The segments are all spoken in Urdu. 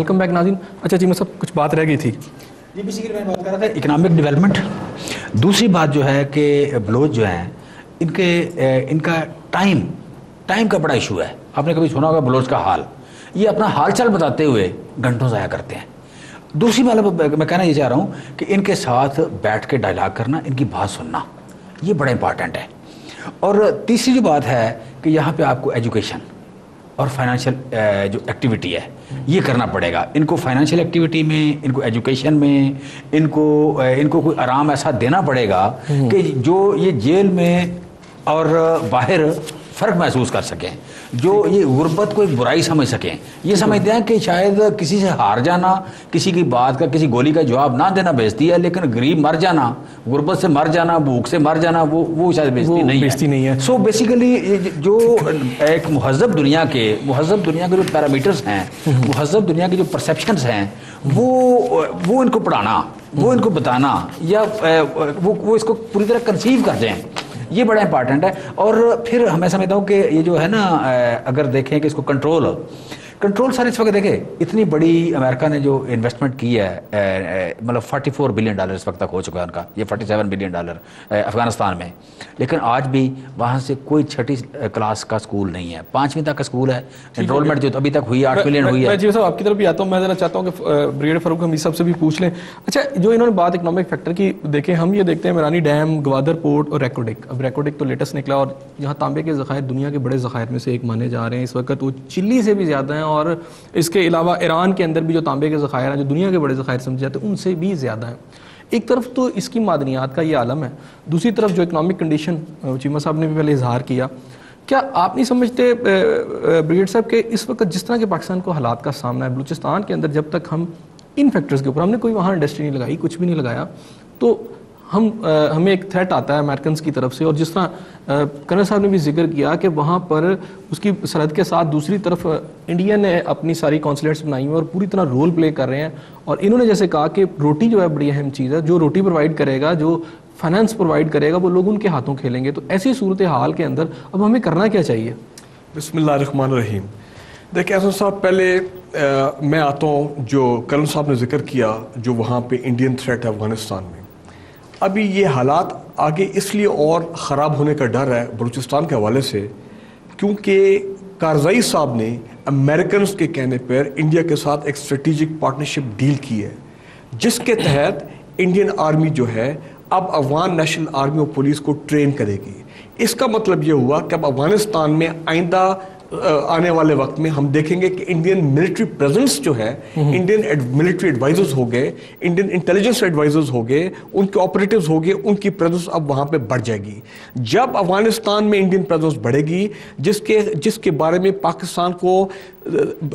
ویلکم بیک ناظرین. اچھا جی صاحب کچھ بات رہ گئی تھی. جی بیسیکلی میں بات کر رہا تھا اکنامک ڈیولپمنٹ. دوسری بات جو ہے کہ بلوچ جو ہیں ان کا ٹائم کا بڑا ایشو ہے. آپ نے کبھی سنا ہوگا بلوچ کا حال, یہ اپنا حال چال بتاتے ہوئے گھنٹوں ضائع کرتے ہیں. دوسری بات میں کہنا یہ چاہ رہا ہوں کہ ان کے ساتھ بیٹھ کے ڈائلاگ کرنا, ان کی بات سننا, یہ بڑا امپارٹنٹ ہے. اور تیسری جو بات ہے کہ یہاں پہ آپ کو ایجوکیشن اور فائنینشیل جو ایکٹیویٹی ہے یہ کرنا پڑے گا. ان کو فائنینشیل ایکٹیویٹی میں, ان کو ایجوکیشن میں, ان کو کوئی آرام ایسا دینا پڑے گا کہ جو یہ جیل میں اور باہر فرق محسوس کر سکیں, جو یہ غربت کو ایک برائی سمجھ سکیں. یہ سمجھتے ہیں کہ شاید کسی سے ہار جانا, کسی کی بات کا, کسی گولی کا جواب نہ دینا بےزتی ہے, لیکن غریب مر جانا, غربت سے مر جانا, بھوک سے مر جانا, وہ شاید بےزتی نہیں ہے. سو بیسیکلی جو ایک مہذب دنیا کے جو پیرامیٹرز ہیں, مہذب دنیا کے جو پرسیپشنز ہیں, وہ ان کو پڑھانا, وہ ان کو بتانا, یا وہ اس کو پوری طرح کنسیو کر جائیں, یہ بڑا امپارٹنٹ ہے. اور پھر میں سمجھتا ہوں کہ یہ جو ہے نا, اگر دیکھیں کہ اس کو کنٹرول سارے اس وقت دیکھیں, اتنی بڑی امریکہ نے جو انویسٹمنٹ کی ہے, مطلب $44 بلین اس وقت تک ہو چکا ہے ان کا, یہ $47 بلین افغانستان میں. لیکن آج بھی وہاں سے کوئی 6ٹھی کلاس کا اسکول نہیں ہے, 5ویں تک کا اسکول ہے. انرولمنٹ جو ابھی تک ہوئی 8 ملین ہوئی ہے. میں جی صاحب آپ کی طرف بھی آتا ہوں. میں ذرا چاہتا ہوں کہ بریگیڈیئر فاروق حمید صاحب سے بھی پوچھ لیں. اچھا جو انہوں نے بات اکنامک فیکٹر کی دیکھیں, ہم یہ دیکھتے ہیں میرانی ڈیم, گوادر پورٹ اور ریکوڈک. اب ریکوڈک تو لیٹسٹ نکلا, اور یہاں تانبے کے ذخائر دنیا کے بڑے ذخائر میں سے ایک مانے جا رہے ہیں اس وقت. وہ چلی سے بھی زیادہ ہیں, اور اس کے علاوہ ایران کے اندر بھی جو تانبے کے ذخائر ہیں, جو دنیا کے بڑے ذخائر سمجھے جاتے ہیں, ان سے بھی زیادہ ہیں. ایک طرف تو اس کی معدنیات کا یہ عالم ہے, دوسری طرف جو اکنامک کنڈیشن چیمہ صاحب نے بھی پہلے اظہار کیا. کیا آپ نہیں سمجھتے بریگیڈ صاحب کہ اس وقت جس طرح کے پاکستان کو حالات کا سامنا ہے بلوچستان کے اندر, جب تک ہم ان فیکٹرز کے اوپر, ہم نے کوئی وہاں انڈسٹری نہیں لگائی, کچھ بھی نہیں لگایا, تو ہمیں ایک تھریٹ آتا ہے امریکنز کی طرف سے. اور جس طرح کرنل صاحب نے بھی ذکر کیا کہ وہاں پر اس کی سرحد کے ساتھ دوسری طرف انڈیا نے اپنی ساری کونسلیٹس بنائی ہیں اور پوری طرح رول پلے کر رہے ہیں. اور انہوں نے جیسے کہا کہ روٹی جو ہے بڑی اہم چیز ہے, جو روٹی پرووائڈ کرے گا, جو فائنانس پرووائڈ کرے گا, وہ لوگ ان کے ہاتھوں کھیلیں گے. تو ایسی صورتحال کے اندر اب ہمیں کرنا کیا چاہیے؟ بسم اللہ الرحمن الرحیم. دیکھیں احسن صاحب, پہلے میں آتا ہوں جو کرنل صاحب نے ذکر کیا, جو وہاں پہ انڈین تھریٹ ہے افغانستان میں. ابھی یہ حالات آگے اس لیے اور خراب ہونے کا ڈر ہے بلوچستان کے حوالے سے, کیونکہ کارزائی صاحب نے امریکنز کے کہنے پر انڈیا کے ساتھ ایک اسٹریٹجک پارٹنرشپ ڈیل کی ہے, جس کے تحت انڈین آرمی جو ہے اب افغان نیشنل آرمی اور پولیس کو ٹرین کرے گی. اس کا مطلب یہ ہوا کہ اب افغانستان میں آئندہ آنے والے وقت میں ہم دیکھیں گے کہ انڈین ملٹری پریزنس جو ہے, انڈین ملٹری ایڈوائزرز ہو گئے, انڈین انٹیلیجنس ایڈوائزرز ہو گئے, ان کے آپریٹوز ہو گئے, ان کی پریزنس اب وہاں پہ بڑھ جائے گی. جب افغانستان میں انڈین پریزنس بڑھے گی, جس کے بارے میں پاکستان کو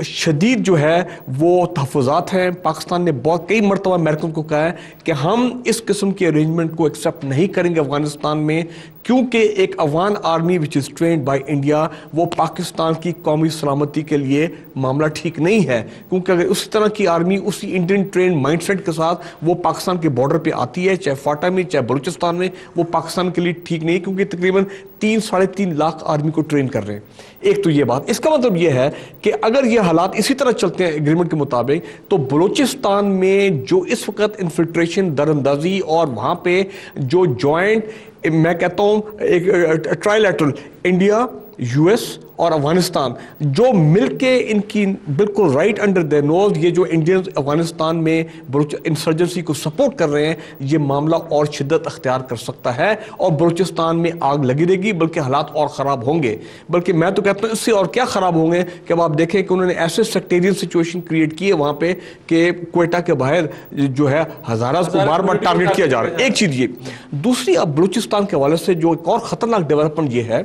شدید جو ہے وہ تحفظات ہیں, پاکستان نے بہت کئی مرتبہ امریکن کو کہا ہے کہ ہم اس قسم کے ارینجمنٹ کو ایکسیپٹ نہیں کریں گے افغانستان میں, کیونکہ ایک Afghan army which is trained by India, وہ پاکستان کی قومی سلامتی کے لیے معاملہ ٹھیک نہیں ہے. کیونکہ اگر اسی طرح کی آرمی اسی انڈین ٹرینڈ مائنڈ سیٹ کے ساتھ وہ پاکستان کے بارڈر پہ آتی ہے, چاہے فاٹا میں چاہے بلوچستان میں, وہ پاکستان کے لیے ٹھیک نہیں, کیونکہ تقریباً 3-3.5 لاکھ آرمی کو ٹرین کر رہے ہیں. ایک تو یہ بات. اس کا مطلب یہ ہے کہ اگر یہ حالات اسی طرح چلتے ہیں ایگریمنٹ کے مطابق, تو بلوچستان میں جو اس وقت انفلٹریشن, دراندازی, اور وہاں پہ جو جوائنٹ, میں کہتا ہوں ایک ٹرائیلیٹرل انڈیا, یو ایس اور افغانستان, جو مل کے ان کی بالکل رائٹ انڈر دیئر نوز یہ جو انڈینز افغانستان میں انسرجنسی کو سپورٹ کر رہے ہیں, یہ معاملہ اور شدت اختیار کر سکتا ہے, اور بلوچستان میں آگ لگی رہے گی, بلکہ حالات اور خراب ہوں گے. بلکہ میں تو کہتا ہوں اس سے اور کیا خراب ہوں گے کہ اب آپ دیکھیں کہ انہوں نے ایسے سیکٹیرین سچویشن کریٹ کی ہے وہاں پہ کہ کوئٹہ کے باہر جو ہے ہزاراز کو بار بار ٹارگٹ کیا جا رہا ہے. ایک چیز یہ. دوسری, اب بلوچستان کے حوالے سے جو ایک اور خطرناک ڈیولپمنٹ یہ ہے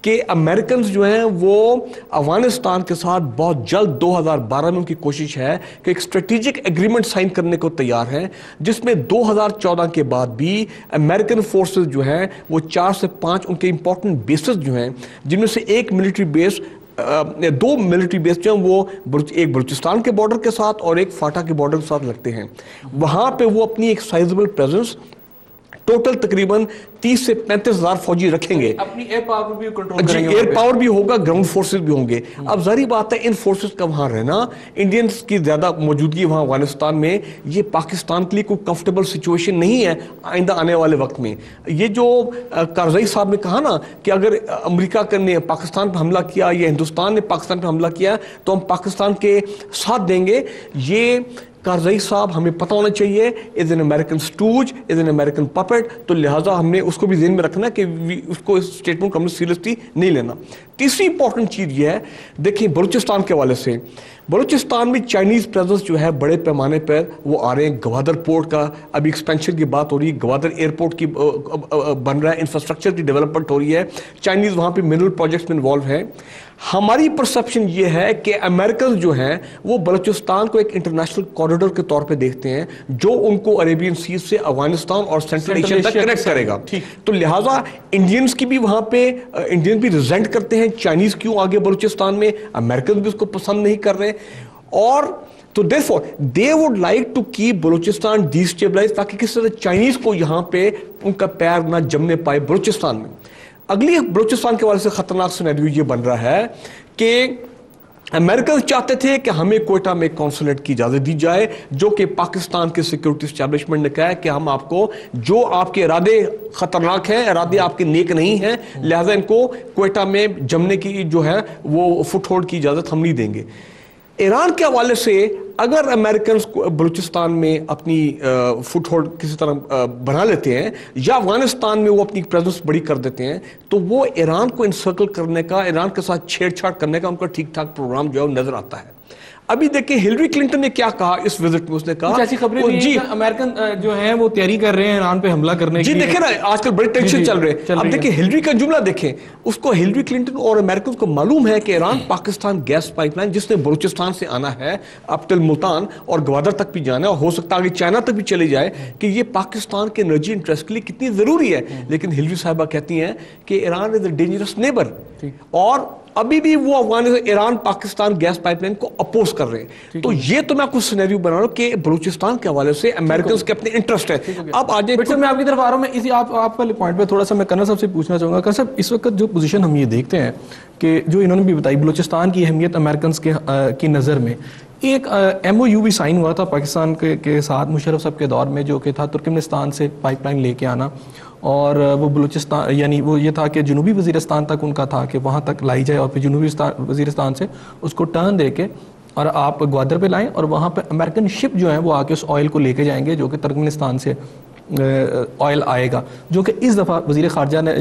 کہ امریکنز جو ہیں وہ افغانستان کے ساتھ بہت جلد 2012 میں ان کی کوشش ہے کہ ایک اسٹریٹجک ایگریمنٹ سائن کرنے کو تیار ہیں, جس میں 2014 کے بعد بھی امریکن فورسز جو ہیں وہ 4 سے 5 ان کے امپورٹنٹ بیسز جو ہیں, جن میں سے ایک ملٹری بیس, 2 ملٹری بیس جو ہیں وہ ایک بلوچستان کے بارڈر کے ساتھ اور ایک فاٹا کے بارڈر کے ساتھ لگتے ہیں. وہاں پہ وہ اپنی ایک سائزبل پریزنس ٹوٹل تقریباً 30 سے 35,000 فوجی رکھیں گے. اپنی ایئر پاور بھی کنٹرول جی کریں گے, ایئر پاور بھی ہوگا, گراؤنڈ فورسز بھی ہوں گے. اب ظاہری بات ہے ان فورسز کا وہاں رہنا, انڈینز کی زیادہ موجودگی وہاں افغانستان میں, یہ پاکستان کے لیے کوئی کمفرٹیبل سچویشن نہیں ہے آئندہ آنے والے وقت میں. یہ جو کارزئی صاحب نے کہا نا کہ اگر امریکہ نے پاکستان پہ حملہ کیا یا ہندوستان نے پاکستان پہ حملہ کیا تو ہم پاکستان کے ساتھ دیں گے, یہ کارزئی صاحب ہمیں پتہ ہونا چاہیے is an American stooge, is an American puppet. تو لہٰذا ہم نے اس کو بھی ذہن میں رکھنا کہ اس کو اس اسٹیٹمنٹ کو ہم نے سیریسلی نہیں لینا. تیسری امپورٹنٹ چیز یہ ہے, دیکھیں بلوچستان کے حوالے سے, بلوچستان میں چائنیز پریزنس جو ہے بڑے پیمانے پر وہ آ رہے ہیں. گوادر پورٹ کا ابھی ایکسپینشن کی بات ہو رہی ہے, گوادر ایئرپورٹ کی بن رہا ہے, انفراسٹرکچر کی ڈیولپمنٹ ہو رہی ہے, چائنیز وہاں پہ منرل پروجیکٹس میں انوالو ہیں. ہماری پرسپشن یہ ہے کہ امریکن جو ہیں وہ بلوچستان کو ایک انٹرنیشنل کوریڈور کے طور پہ دیکھتے ہیں جو ان کو عربین سی سے افغانستان اور سینٹرل ایشیا تک کنیکٹ کرے گا. تو لہٰذا انڈینز کی بھی وہاں پہ انڈین بھی ریزنٹ کرتے ہیں چائنیز کیوں آگے بلوچستان میں, امریکن بھی اس کو پسند نہیں کر رہے, اور تو therefore they would like to keep Balochistan destabilise تاکہ کس طرح چائنیز کو یہاں پہ ان کا پیر نہ جمنے پائے بلوچستان میں. اگلی بلوچستان کے حوالے سے خطرناک سینیریو یہ بن رہا ہے کہ امریکن چاہتے تھے کہ ہمیں کوئٹہ میں کونسولیٹ کی اجازت دی جائے, جو کہ پاکستان کے سیکورٹی اسٹیبلشمنٹ نے کہا ہے کہ ہم آپ کو, جو آپ کے ارادے خطرناک ہیں, ارادے آپ کے نیک نہیں ہیں, لہذا ان کو کوئٹہ میں جمنے کی جو ہے وہ فٹ ہولڈ کی اجازت ہم نہیں دیں گے. ایران کے حوالے سے اگر امریکنز بلوچستان میں اپنی فٹ ہولڈ کسی طرح بنا لیتے ہیں یا افغانستان میں وہ اپنی پریزنس بڑی کر دیتے ہیں تو وہ ایران کو انسرکل کرنے کا, ایران کے ساتھ چھیڑ چھاڑ کرنے کا ان کا ٹھیک ٹھاک پروگرام جو ہے نظر آتا ہے. ابھی دیکھیں ہلری کلنٹن نے کیا کہا اس وزٹ میں, اس نے کہا ایسی خبریں جی امریکن جو ہیں وہ تیاری کر رہے ہیں ایران پہ حملہ کرنے کی. جی دیکھیں نا آج کل بڑے ٹینشن چل رہے ہیں. اب دیکھیں ہلری کا جملہ دیکھیں, اس کو ہلری کلنٹن اور امریکن کو معلوم ہے کہ Iran Pakistan gas pipe line جس نے بلوچستان سے آنا ہے اب تل ملتان اور گوادر تک بھی جانا ہے اور ہو سکتا ہے آگے چائنا تک بھی چلے جائے, کہ یہ پاکستان کے انرجی انٹرسٹ کے لیے کتنی ضروری ہے. لیکن ہلری صاحبہ کہتی ہیں کہ Iran is a dangerous neighbour, اور ابھی بھی وہ Iran Pakistan gas pipe line کو اپوز کر رہے ہیں. تو یہ تو میں کچھ سینیریو بنا رہا ہوں کہ بلوچستان کے حوالے سے امریکنز کے اپنے انٹرسٹ ہے. اب آج میں آپ کی طرف آ رہا ہوں, میں اسی آپ کا پوائنٹ پہ تھوڑا سا میں کرنل صاحب سے پوچھنا چاہوں گا. کرنل صاحب اس وقت جو پوزیشن ہم یہ دیکھتے ہیں کہ جو انہوں نے بھی بتائی بلوچستان کی اہمیت امریکنز کی نظر میں, ایک ایم او یو بھی سائن ہوا تھا پاکستان کے ساتھ مشرف صاحب کے دور میں, جو کہ تھا ترکمنستان سے پائپ لائن لے کے آنا, اور وہ بلوچستان یعنی وہ یہ تھا کہ جنوبی وزیرستان تک ان کا تھا کہ وہاں تک لائی جائے, اور پھر جنوبی وزیرستان سے اس کو ٹرن دے کے اور آپ گوادر پہ لائیں, اور وہاں پہ امریکن شپ جو ہیں وہ آ کے اس آئل کو لے کے جائیں گے جو کہ ترکمنستان سے آئل آئے گا, جو کہ اس دفعہ وزیر خارجہ نے